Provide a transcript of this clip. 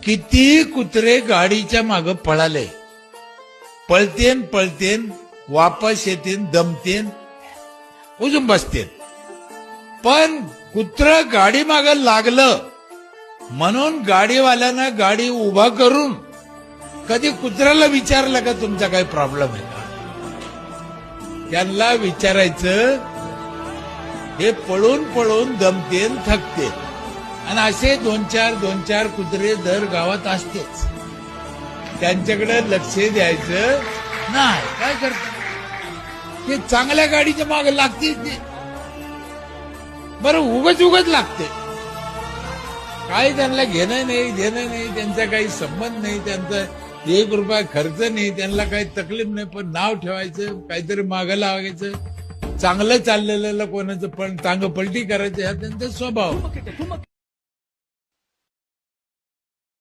किती कुत्रे गाडीच्या माग पळाले, पळतेन पळतेन वापस येतेन, दमतेन, उजून बसतेन. पण कुत्र गाडी माग लागलं म्हणून गाडीवाल्यानं गाडी उभा करून कधी कुत्र्याला विचारलं का तुमचा काही प्रॉब्लेम आहे का? त्यांना विचारायचं. हे पळून पळून दमतेन, थकते, आणि असे दोन चार कुत्रे दर गावात असतेच. त्यांच्याकडे लक्ष द्यायचं नाही. काय करतात ते? चांगल्या गाडीच्या मागे लागतील ते. बरं, उगच लागते. काय त्यांना घेणं नाही, देणं नाही, त्यांचा काही संबंध नाही, त्यांचा 1 रुपया खर्च नाही, त्यांना काही तकलीफ नाही. पण नाव ठेवायचं, काहीतरी मागं लागायचं, चांगलं चाललेलं कोणाचं पण टांग पलटी करायचं, हा त्यांचा स्वभाव.